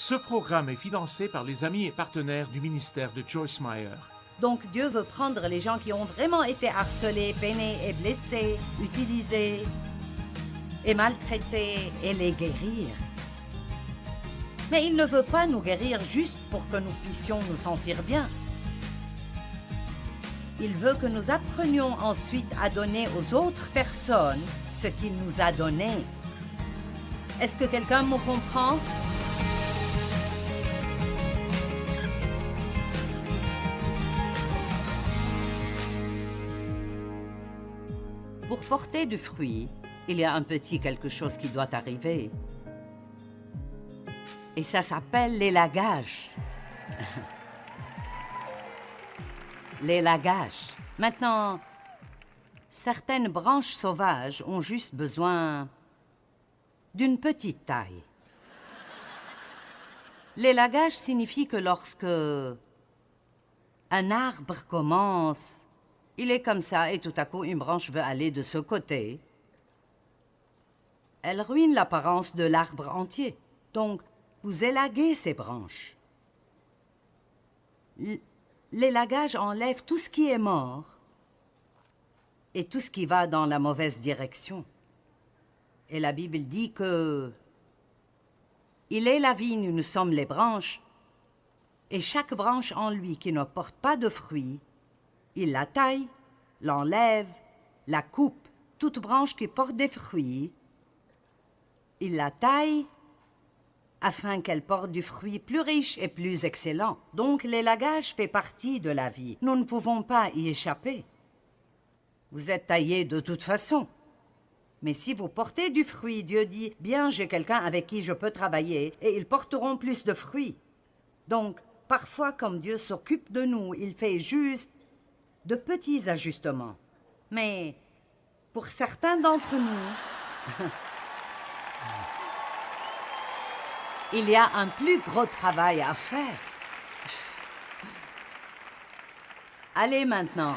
Ce programme est financé par les amis et partenaires du ministère de Joyce Meyer. Donc Dieu veut prendre les gens qui ont vraiment été harcelés, peinés et blessés, utilisés et maltraités et les guérir. Mais il ne veut pas nous guérir juste pour que nous puissions nous sentir bien. Il veut que nous apprenions ensuite à donner aux autres personnes ce qu'il nous a donné. Est-ce que quelqu'un me comprend? Pour porter du fruit, il y a un petit quelque chose qui doit arriver. Et ça s'appelle l'élagage. L'élagage. Maintenant, certaines branches sauvages ont juste besoin d'une petite taille. L'élagage signifie que lorsque un arbre commence, il est comme ça et tout à coup une branche veut aller de ce côté. Elle ruine l'apparence de l'arbre entier. Donc, vous élaguez ces branches. L'élagage enlève tout ce qui est mort et tout ce qui va dans la mauvaise direction. Et la Bible dit que il est la vigne, nous sommes les branches, et chaque branche en lui qui ne porte pas de fruits, il la taille, l'enlève, la coupe. Toute branche qui porte des fruits, il la taille afin qu'elle porte du fruit plus riche et plus excellent. Donc l'élagage fait partie de la vie. Nous ne pouvons pas y échapper. Vous êtes taillés de toute façon. Mais si vous portez du fruit, Dieu dit, bien, j'ai quelqu'un avec qui je peux travailler et ils porteront plus de fruits. Donc, parfois, comme Dieu s'occupe de nous, il fait juste de petits ajustements. Mais pour certains d'entre nous, il y a un plus gros travail à faire. Allez maintenant.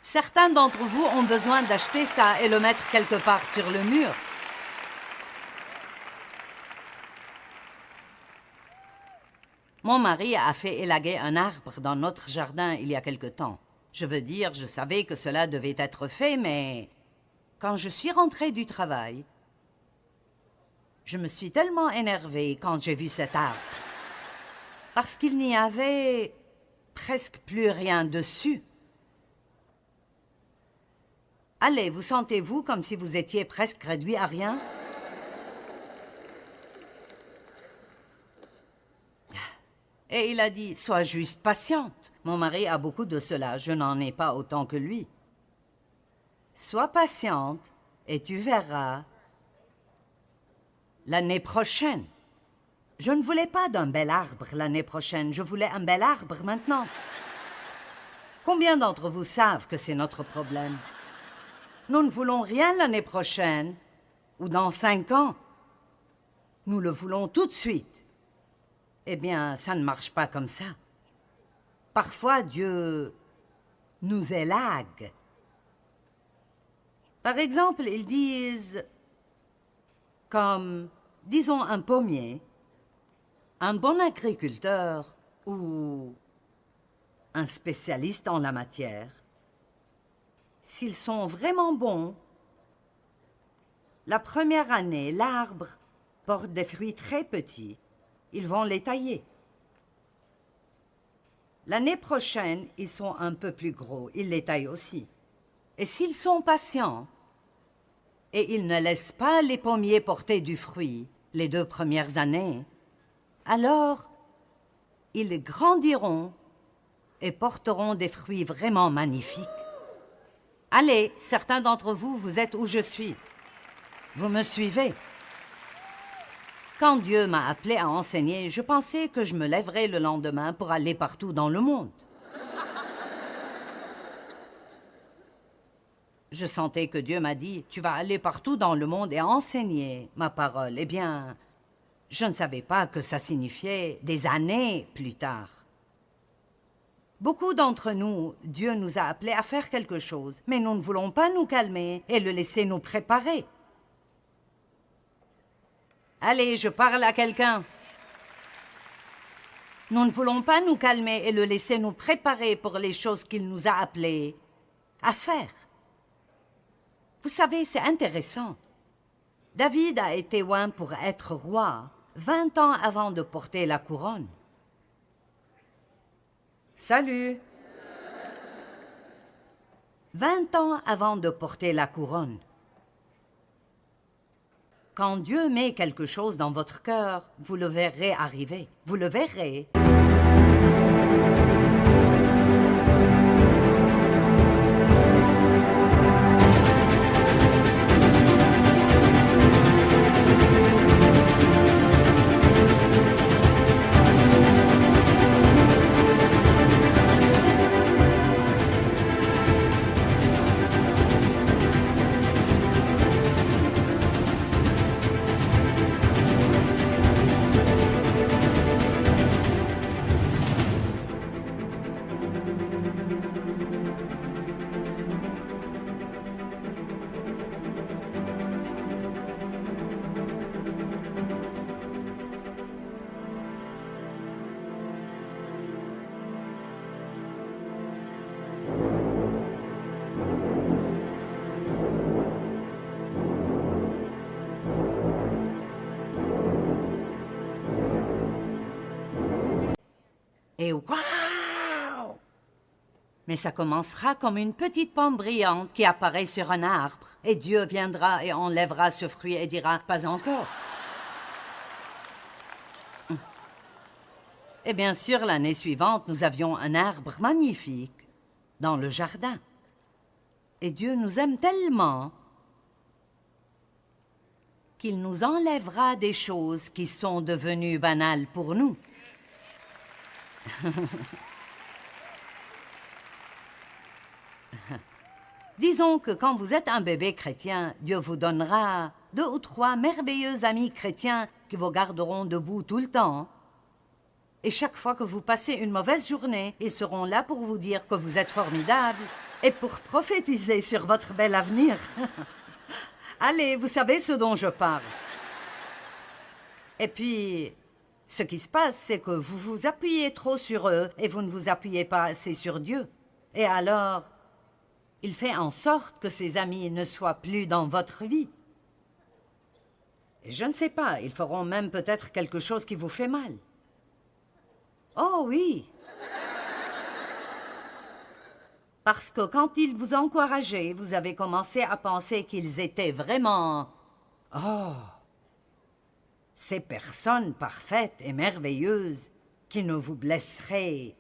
Certains d'entre vous ont besoin d'acheter ça et le mettre quelque part sur le mur. Mon mari a fait élaguer un arbre dans notre jardin il y a quelque temps. Je veux dire, je savais que cela devait être fait, mais quand je suis rentrée du travail, je me suis tellement énervée quand j'ai vu cet arbre. Parce qu'il n'y avait presque plus rien dessus. Allez, vous sentez-vous comme si vous étiez presque réduit à rien? Et il a dit, sois juste patiente. Mon mari a beaucoup de cela, je n'en ai pas autant que lui. Sois patiente et tu verras l'année prochaine. Je ne voulais pas d'un bel arbre l'année prochaine, je voulais un bel arbre maintenant. Combien d'entre vous savent que c'est notre problème? Nous ne voulons rien l'année prochaine ou dans 5 ans. Nous le voulons tout de suite. Eh bien, ça ne marche pas comme ça. Parfois, Dieu nous élague. Par exemple, ils disent, comme, disons, un pommier, un bon agriculteur ou un spécialiste en la matière, s'ils sont vraiment bons, la première année, l'arbre porte des fruits très petits. Ils vont les tailler. L'année prochaine, ils sont un peu plus gros. Ils les taillent aussi. Et s'ils sont patients, et ils ne laissent pas les pommiers porter du fruit les 2 premières années, alors ils grandiront et porteront des fruits vraiment magnifiques. Allez, certains d'entre vous, vous êtes où je suis. Vous me suivez? Quand Dieu m'a appelé à enseigner, je pensais que je me lèverais le lendemain pour aller partout dans le monde. Je sentais que Dieu m'a dit, tu vas aller partout dans le monde et enseigner ma parole. Eh bien, je ne savais pas que ça signifiait des années plus tard. Beaucoup d'entre nous, Dieu nous a appelés à faire quelque chose, mais nous ne voulons pas nous calmer et le laisser nous préparer. Allez, je parle à quelqu'un. Nous ne voulons pas nous calmer et le laisser nous préparer pour les choses qu'il nous a appelés à faire. Vous savez, c'est intéressant. David a été oint pour être roi 20 ans avant de porter la couronne. Salut! 20 ans avant de porter la couronne. Quand Dieu met quelque chose dans votre cœur, vous le verrez arriver. Vous le verrez. Et waouh! Mais ça commencera comme une petite pomme brillante qui apparaît sur un arbre. Et Dieu viendra et enlèvera ce fruit et dira « pas encore ». Et bien sûr, l'année suivante, nous avions un arbre magnifique dans le jardin. Et Dieu nous aime tellement qu'il nous enlèvera des choses qui sont devenues banales pour nous. Disons que quand vous êtes un bébé chrétien, Dieu vous donnera 2 ou 3 merveilleux amis chrétiens qui vous garderont debout tout le temps. Et chaque fois que vous passez une mauvaise journée, ils seront là pour vous dire que vous êtes formidable et pour prophétiser sur votre bel avenir. Allez, vous savez ce dont je parle. Et puis, ce qui se passe, c'est que vous vous appuyez trop sur eux et vous ne vous appuyez pas assez sur Dieu. Et alors, il fait en sorte que ces amis ne soient plus dans votre vie. Et je ne sais pas, ils feront même peut-être quelque chose qui vous fait mal. Oh oui! Parce que quand ils vous encourageaient, vous avez commencé à penser qu'ils étaient vraiment... Oh! Ces personnes parfaites et merveilleuses qui ne vous blesseraient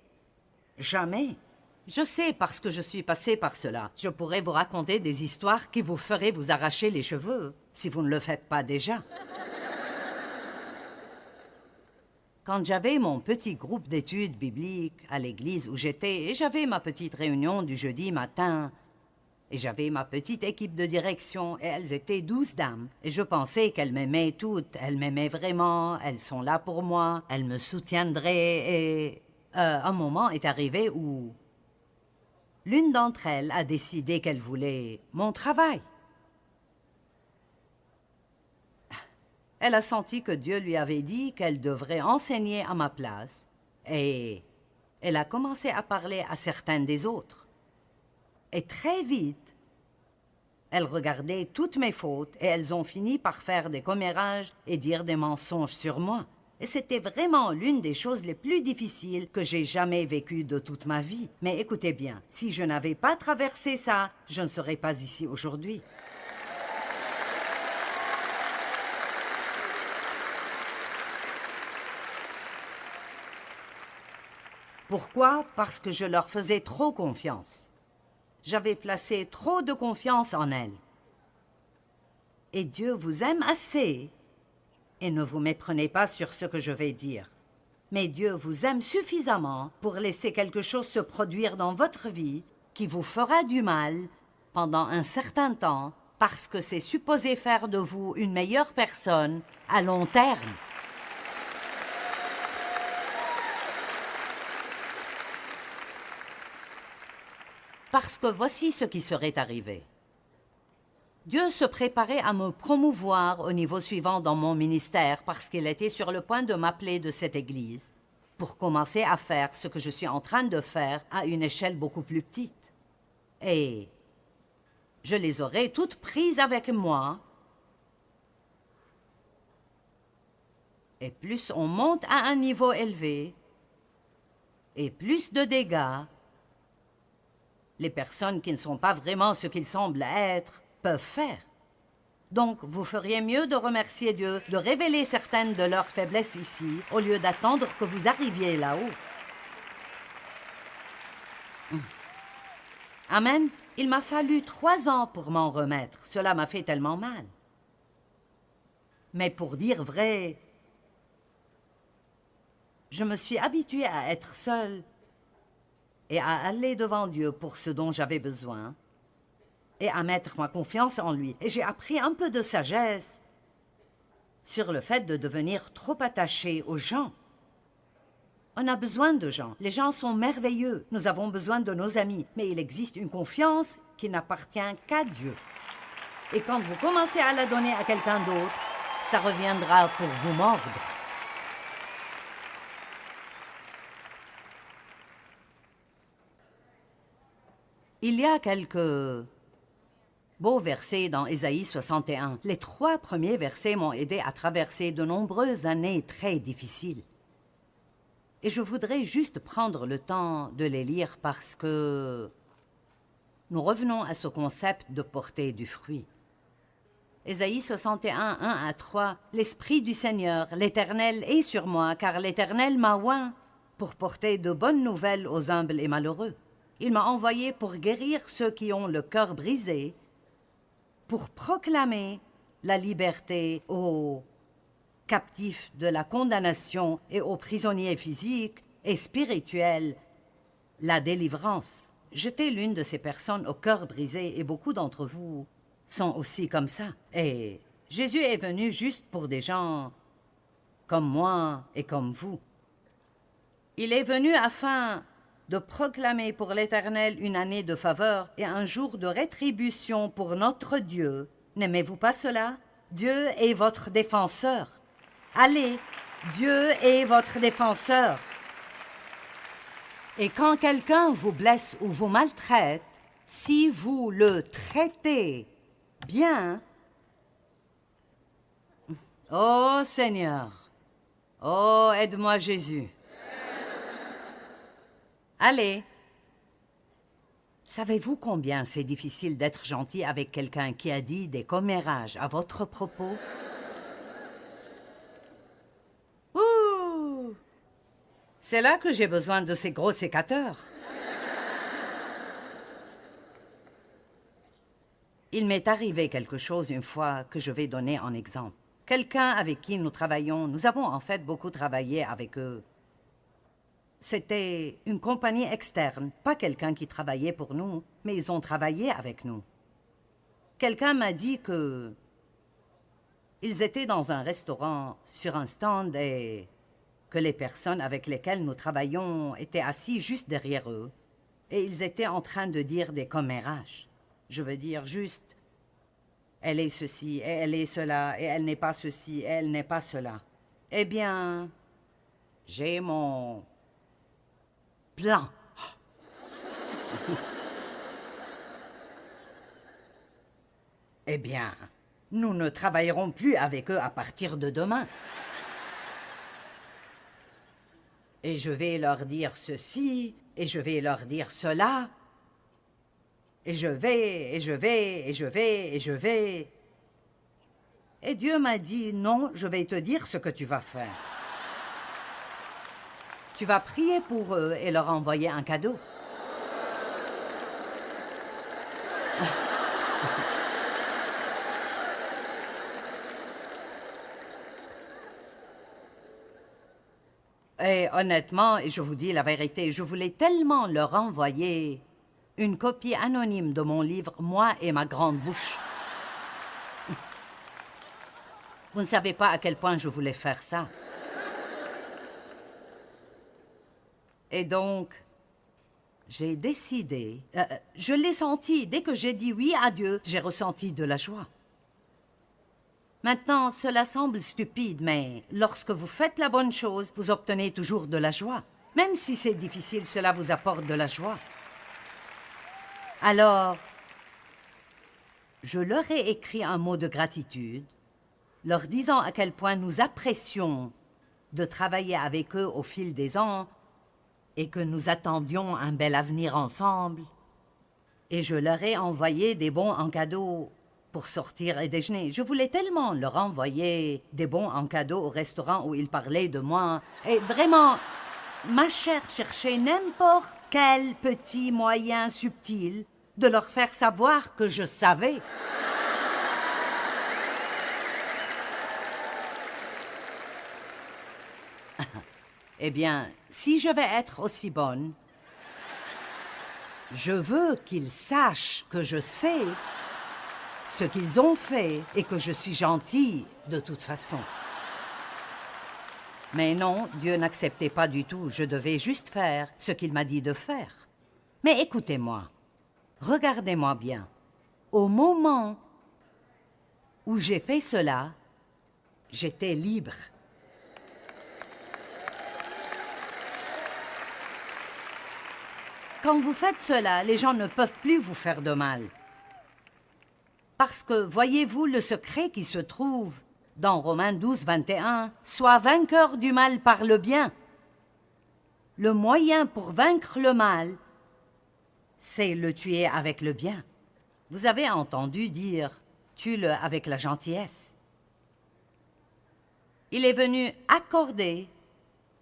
jamais. Je sais parce que je suis passée par cela. Je pourrais vous raconter des histoires qui vous feraient vous arracher les cheveux, si vous ne le faites pas déjà. Quand j'avais mon petit groupe d'études bibliques à l'église où j'étais, et j'avais ma petite réunion du jeudi matin, et j'avais ma petite équipe de direction, et elles étaient 12 dames. Et je pensais qu'elles m'aimaient toutes, elles m'aimaient vraiment, elles sont là pour moi, elles me soutiendraient, et un moment est arrivé où l'une d'entre elles a décidé qu'elle voulait mon travail. Elle a senti que Dieu lui avait dit qu'elle devrait enseigner à ma place, et elle a commencé à parler à certaines des autres. Et très vite, elle regardait toutes mes fautes et elles ont fini par faire des commérages et dire des mensonges sur moi. Et c'était vraiment l'une des choses les plus difficiles que j'ai jamais vécues de toute ma vie. Mais écoutez bien, si je n'avais pas traversé ça, je ne serais pas ici aujourd'hui. Pourquoi? Parce que je leur faisais trop confiance. J'avais placé trop de confiance en elles. Et Dieu vous aime assez, et ne vous méprenez pas sur ce que je vais dire, mais Dieu vous aime suffisamment pour laisser quelque chose se produire dans votre vie qui vous fera du mal pendant un certain temps parce que c'est supposé faire de vous une meilleure personne à long terme. Parce que voici ce qui serait arrivé. Dieu se préparait à me promouvoir au niveau suivant dans mon ministère parce qu'il était sur le point de m'appeler de cette église pour commencer à faire ce que je suis en train de faire à une échelle beaucoup plus petite. Et je les aurais toutes prises avec moi. Et plus on monte à un niveau élevé, et plus de dégâts, les personnes qui ne sont pas vraiment ce qu'ils semblent être peuvent faire. Donc, vous feriez mieux de remercier Dieu, de révéler certaines de leurs faiblesses ici, au lieu d'attendre que vous arriviez là-haut. Amen. Il m'a fallu 3 ans pour m'en remettre. Cela m'a fait tellement mal. Mais pour dire vrai, je me suis habituée à être seule et à aller devant Dieu pour ce dont j'avais besoin et à mettre ma confiance en lui. Et j'ai appris un peu de sagesse sur le fait de devenir trop attaché aux gens. On a besoin de gens. Les gens sont merveilleux. Nous avons besoin de nos amis. Mais il existe une confiance qui n'appartient qu'à Dieu. Et quand vous commencez à la donner à quelqu'un d'autre, ça reviendra pour vous mordre. Il y a quelques beaux versets dans Ésaïe 61. Les 3 premiers versets m'ont aidé à traverser de nombreuses années très difficiles. Et je voudrais juste prendre le temps de les lire parce que nous revenons à ce concept de porter du fruit. Ésaïe 61, 1 à 3. L'Esprit du Seigneur, l'Éternel, est sur moi, car l'Éternel m'a oint pour porter de bonnes nouvelles aux humbles et malheureux. Il m'a envoyé pour guérir ceux qui ont le cœur brisé, pour proclamer la liberté aux captifs de la condamnation et aux prisonniers physiques et spirituels, la délivrance. J'étais l'une de ces personnes au cœur brisé et beaucoup d'entre vous sont aussi comme ça. Et Jésus est venu juste pour des gens comme moi et comme vous. Il est venu afin de proclamer pour l'Éternel une année de faveur et un jour de rétribution pour notre Dieu. N'aimez-vous pas cela? Dieu est votre défenseur. Allez, Dieu est votre défenseur. Et quand quelqu'un vous blesse ou vous maltraite, si vous le traitez bien, oh Seigneur, oh aide-moi Jésus. Allez. Savez-vous combien c'est difficile d'être gentil avec quelqu'un qui a dit des commérages à votre propos? Ouh! C'est là que j'ai besoin de ces gros sécateurs. Il m'est arrivé quelque chose une fois que je vais donner en exemple. Quelqu'un avec qui nous travaillons, nous avons en fait beaucoup travaillé avec eux. C'était une compagnie externe, pas quelqu'un qui travaillait pour nous, mais ils ont travaillé avec nous. Quelqu'un m'a dit que ils étaient dans un restaurant sur un stand et que les personnes avec lesquelles nous travaillions étaient assis juste derrière eux et ils étaient en train de dire des commérages. Je veux dire juste, elle est ceci et elle est cela et elle n'est pas ceci et elle n'est pas cela. Eh bien, j'ai mon plan. Eh bien, nous ne travaillerons plus avec eux à partir de demain. Et je vais leur dire ceci, et je vais leur dire cela, et je vais, et je vais, et je vais, et je vais. Et Dieu m'a dit, non, je vais te dire ce que tu vas faire. Tu vas prier pour eux et leur envoyer un cadeau. Et honnêtement, et je vous dis la vérité, je voulais tellement leur envoyer une copie anonyme de mon livre « Moi et ma grande bouche ». Vous ne savez pas à quel point je voulais faire ça. Et donc, j'ai décidé, je l'ai senti, dès que j'ai dit oui à Dieu, j'ai ressenti de la joie. Maintenant, cela semble stupide, mais lorsque vous faites la bonne chose, vous obtenez toujours de la joie. Même si c'est difficile, cela vous apporte de la joie. Alors, je leur ai écrit un mot de gratitude, leur disant à quel point nous apprécions de travailler avec eux au fil des ans et que nous attendions un bel avenir ensemble. Et je leur ai envoyé des bons en cadeau pour sortir et déjeuner. Je voulais tellement leur envoyer des bons en cadeau au restaurant où ils parlaient de moi. Et vraiment, ma chère cherchait n'importe quel petit moyen subtil de leur faire savoir que je savais. Eh bien, si je vais être aussi bonne, je veux qu'ils sachent que je sais ce qu'ils ont fait et que je suis gentille de toute façon. Mais non, Dieu n'acceptait pas du tout. Je devais juste faire ce qu'il m'a dit de faire. Mais écoutez-moi, regardez-moi bien. Au moment où j'ai fait cela, j'étais libre. Quand vous faites cela, les gens ne peuvent plus vous faire de mal. Parce que, voyez-vous, le secret qui se trouve dans Romains 12, 21, « Sois vainqueur du mal par le bien ». Le moyen pour vaincre le mal, c'est le tuer avec le bien. Vous avez entendu dire « tue-le avec la gentillesse ». Il est venu accorder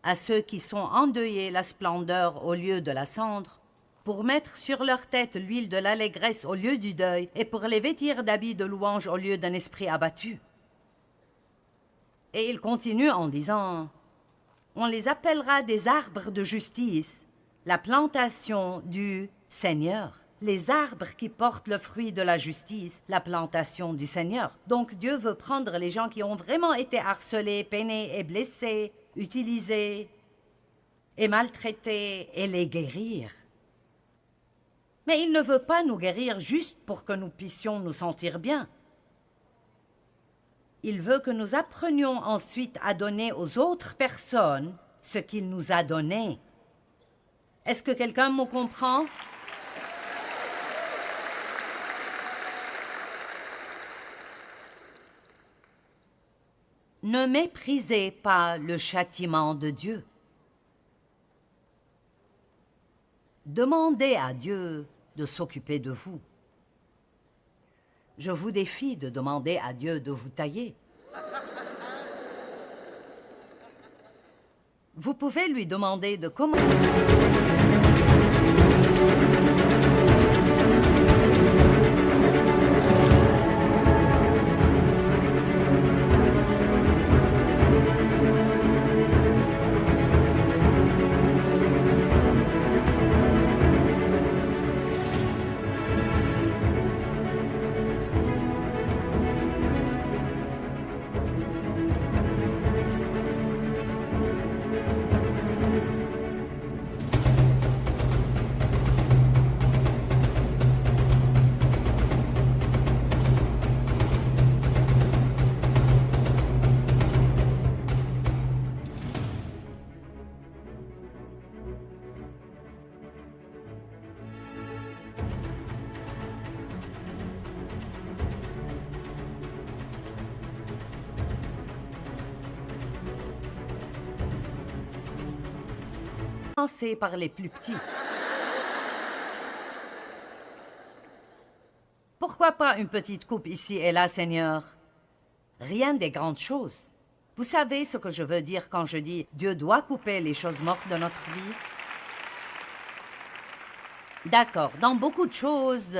à ceux qui sont endeuillés la splendeur au lieu de la cendre, pour mettre sur leur tête l'huile de l'allégresse au lieu du deuil, et pour les vêtir d'habits de louange au lieu d'un esprit abattu. Et il continue en disant, « On les appellera des arbres de justice, la plantation du Seigneur. » Les arbres qui portent le fruit de la justice, la plantation du Seigneur. Donc Dieu veut prendre les gens qui ont vraiment été harcelés, peinés et blessés, utilisés et maltraités et les guérir. Mais il ne veut pas nous guérir juste pour que nous puissions nous sentir bien. Il veut que nous apprenions ensuite à donner aux autres personnes ce qu'il nous a donné. Est-ce que quelqu'un me comprend? Ne méprisez pas le châtiment de Dieu. Demandez à Dieu de s'occuper de vous. Je vous défie de demander à Dieu de vous tailler. Vous pouvez lui demander de comment... Commencez par les plus petits. Pourquoi pas une petite coupe ici et là, Seigneur? Rien des grandes choses. Vous savez ce que je veux dire quand je dis « Dieu doit couper les choses mortes de notre vie ». D'accord, dans beaucoup de choses,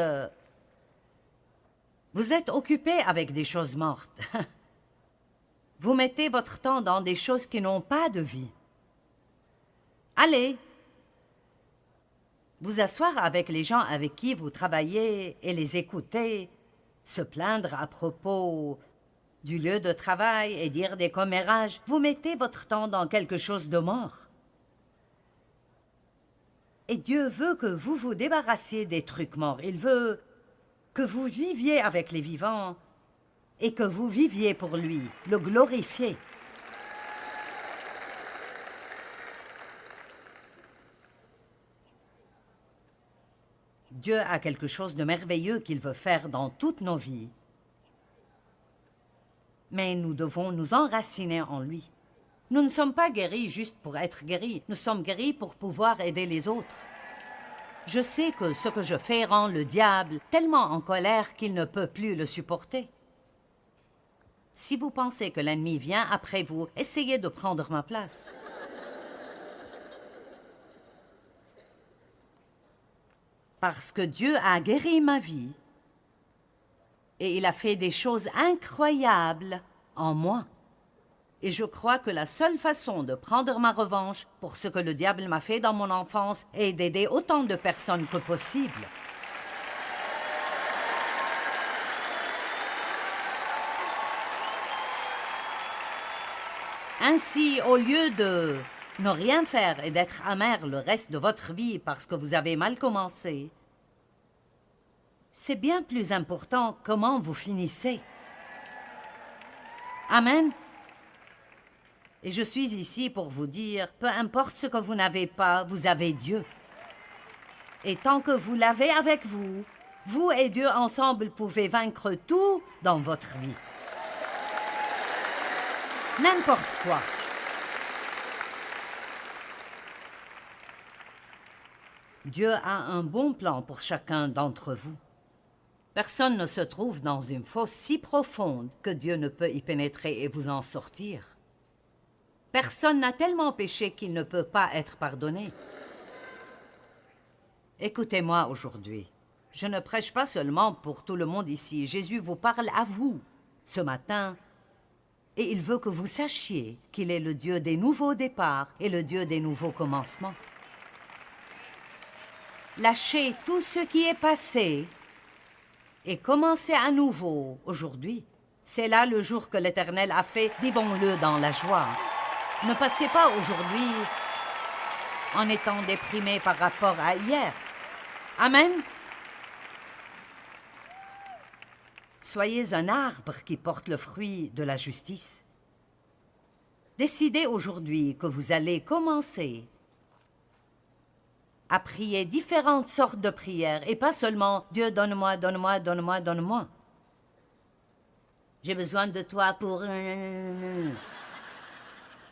vous êtes occupé avec des choses mortes. Vous mettez votre temps dans des choses qui n'ont pas de vie. Allez, vous asseoir avec les gens avec qui vous travaillez et les écouter, se plaindre à propos du lieu de travail et dire des commérages. Vous mettez votre temps dans quelque chose de mort. Et Dieu veut que vous vous débarrassiez des trucs morts. Il veut que vous viviez avec les vivants et que vous viviez pour lui, le glorifier. Dieu a quelque chose de merveilleux qu'il veut faire dans toutes nos vies. Mais nous devons nous enraciner en lui. Nous ne sommes pas guéris juste pour être guéris. Nous sommes guéris pour pouvoir aider les autres. Je sais que ce que je fais rend le diable tellement en colère qu'il ne peut plus le supporter. Si vous pensez que l'ennemi vient après vous, essayez de prendre ma place. Parce que Dieu a guéri ma vie et il a fait des choses incroyables en moi. Et je crois que la seule façon de prendre ma revanche pour ce que le diable m'a fait dans mon enfance est d'aider autant de personnes que possible. Ainsi, au lieu de ne rien faire et d'être amer le reste de votre vie parce que vous avez mal commencé, c'est bien plus important comment vous finissez. Amen. Et je suis ici pour vous dire, peu importe ce que vous n'avez pas, vous avez Dieu. Et tant que vous l'avez avec vous, vous et Dieu ensemble pouvez vaincre tout dans votre vie. N'importe quoi. Dieu a un bon plan pour chacun d'entre vous. Personne ne se trouve dans une fosse si profonde que Dieu ne peut y pénétrer et vous en sortir. Personne n'a tellement péché qu'il ne peut pas être pardonné. Écoutez-moi aujourd'hui. Je ne prêche pas seulement pour tout le monde ici. Jésus vous parle à vous ce matin. Et il veut que vous sachiez qu'il est le Dieu des nouveaux départs et le Dieu des nouveaux commencements. Lâchez tout ce qui est passé et commencez à nouveau aujourd'hui. C'est là le jour que l'Éternel a fait. Vivons-le dans la joie. Ne passez pas aujourd'hui en étant déprimé par rapport à hier. Amen. Soyez un arbre qui porte le fruit de la justice. Décidez aujourd'hui que vous allez commencer à prier différentes sortes de prières et pas seulement « Dieu, donne-moi, donne-moi, donne-moi, donne-moi ». J'ai besoin de toi pour...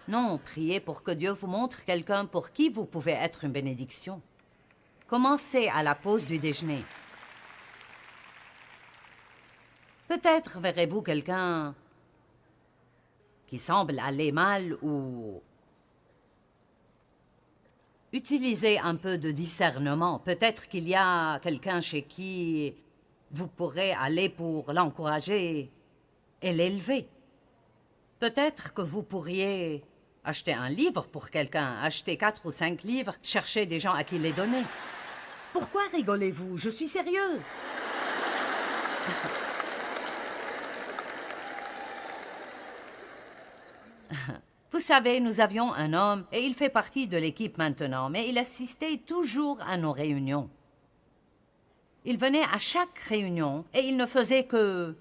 Non, priez pour que Dieu vous montre quelqu'un pour qui vous pouvez être une bénédiction. Commencez à la pause du déjeuner. Peut-être verrez-vous quelqu'un qui semble aller mal ou... Utilisez un peu de discernement. Peut-être qu'il y a quelqu'un chez qui vous pourrez aller pour l'encourager et l'élever. Peut-être que vous pourriez acheter un livre pour quelqu'un, acheter 4 ou 5 livres, chercher des gens à qui les donner. Pourquoi rigolez-vous? Je suis sérieuse. Vous savez, nous avions un homme, et il fait partie de l'équipe maintenant, mais il assistait toujours à nos réunions. Il venait à chaque réunion, et il ne faisait que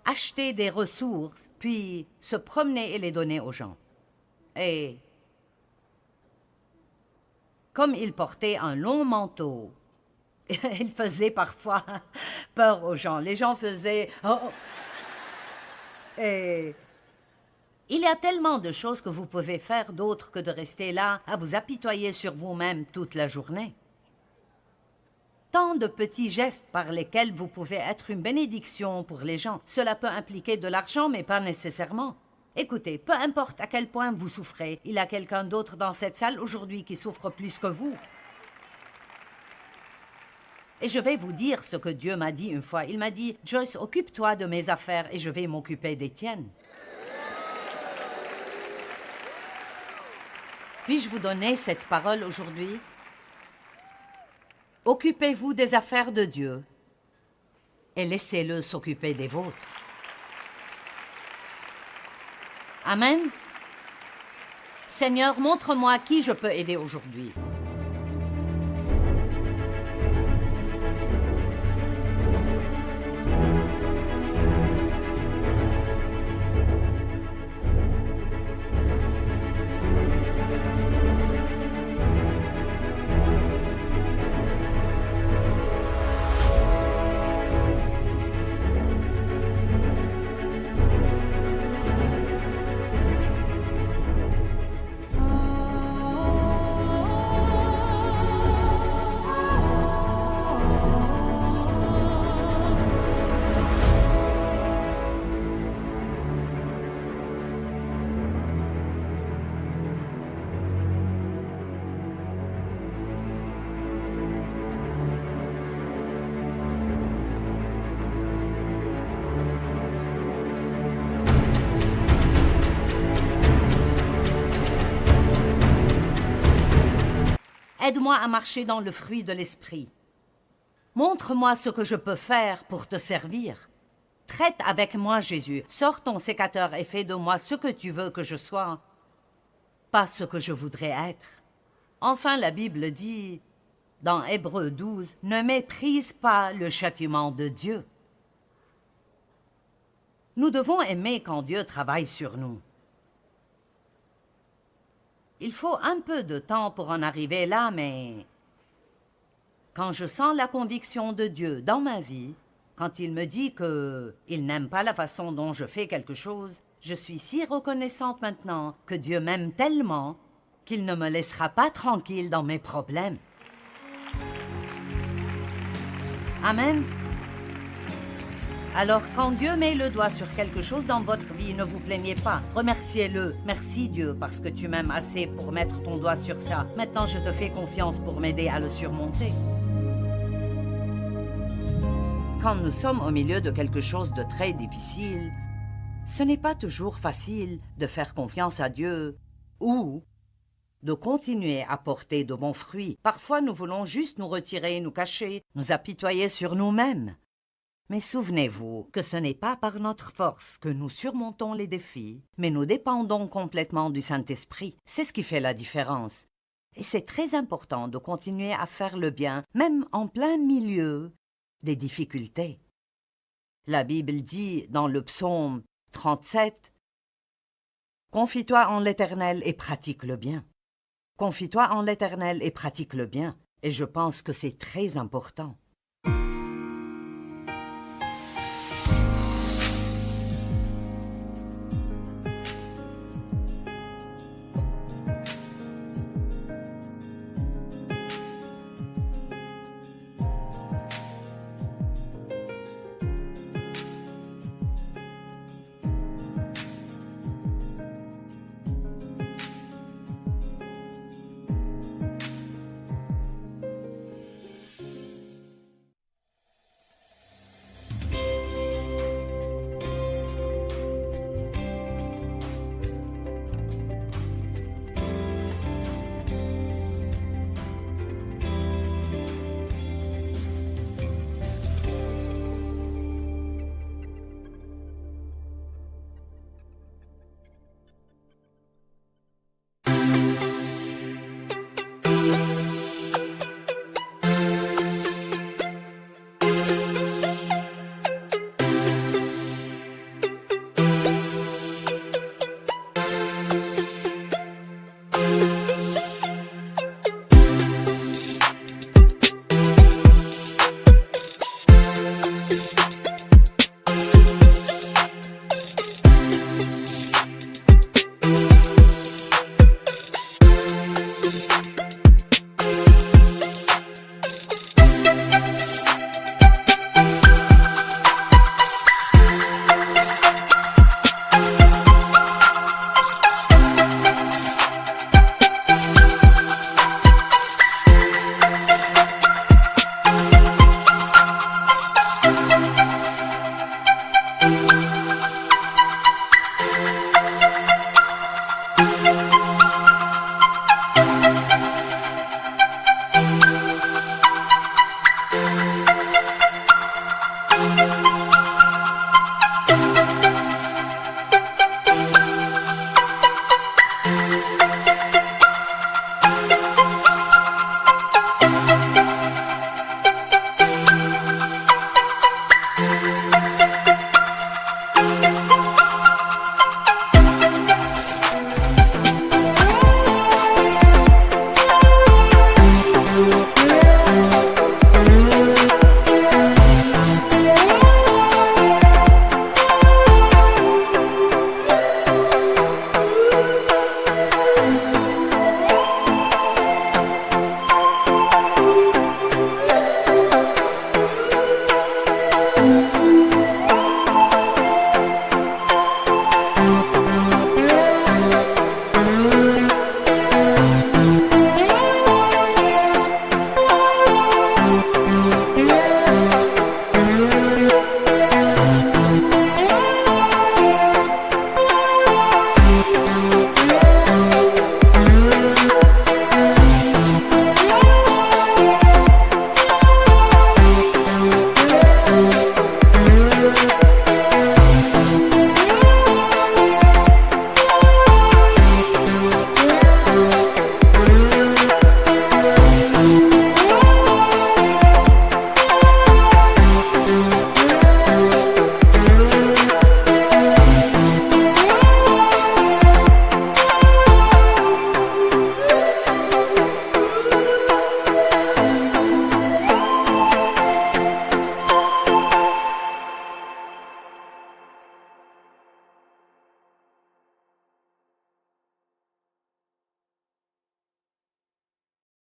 acheter des ressources, puis se promener et les donner aux gens. Et comme il portait un long manteau, il faisait parfois peur aux gens. Les gens faisaient « Oh !» Et il y a tellement de choses que vous pouvez faire d'autres que de rester là à vous apitoyer sur vous-même toute la journée. Tant de petits gestes par lesquels vous pouvez être une bénédiction pour les gens. Cela peut impliquer de l'argent, mais pas nécessairement. Écoutez, peu importe à quel point vous souffrez, il y a quelqu'un d'autre dans cette salle aujourd'hui qui souffre plus que vous. Et je vais vous dire ce que Dieu m'a dit une fois. Il m'a dit « Joyce, occupe-toi de mes affaires et je vais m'occuper des tiennes. » Puis-je vous donner cette parole aujourd'hui? Occupez-vous des affaires de Dieu et laissez-le s'occuper des vôtres. Amen. Seigneur, montre-moi qui je peux aider aujourd'hui. Aide-moi à marcher dans le fruit de l'esprit. Montre-moi ce que je peux faire pour te servir. Traite avec moi, Jésus. Sors ton sécateur et fais de moi ce que tu veux que je sois, pas ce que je voudrais être. Enfin, la Bible dit, dans Hébreux 12, « Ne méprise pas le châtiment de Dieu. » Nous devons aimer quand Dieu travaille sur nous. Il faut un peu de temps pour en arriver là, mais quand je sens la conviction de Dieu dans ma vie, quand il me dit qu'il n'aime pas la façon dont je fais quelque chose, je suis si reconnaissante maintenant que Dieu m'aime tellement qu'il ne me laissera pas tranquille dans mes problèmes. Amen. Alors, quand Dieu met le doigt sur quelque chose dans votre vie, ne vous plaignez pas. Remerciez-le. Merci Dieu parce que tu m'aimes assez pour mettre ton doigt sur ça. Maintenant, je te fais confiance pour m'aider à le surmonter. Quand nous sommes au milieu de quelque chose de très difficile, ce n'est pas toujours facile de faire confiance à Dieu ou de continuer à porter de bons fruits. Parfois, nous voulons juste nous retirer, nous cacher, nous apitoyer sur nous-mêmes. Mais souvenez-vous que ce n'est pas par notre force que nous surmontons les défis, mais nous dépendons complètement du Saint-Esprit. C'est ce qui fait la différence. Et c'est très important de continuer à faire le bien, même en plein milieu des difficultés. La Bible dit dans le psaume 37, « Confie-toi en l'Éternel et pratique le bien. » Confie-toi en l'Éternel et pratique le bien. Et je pense que c'est très important.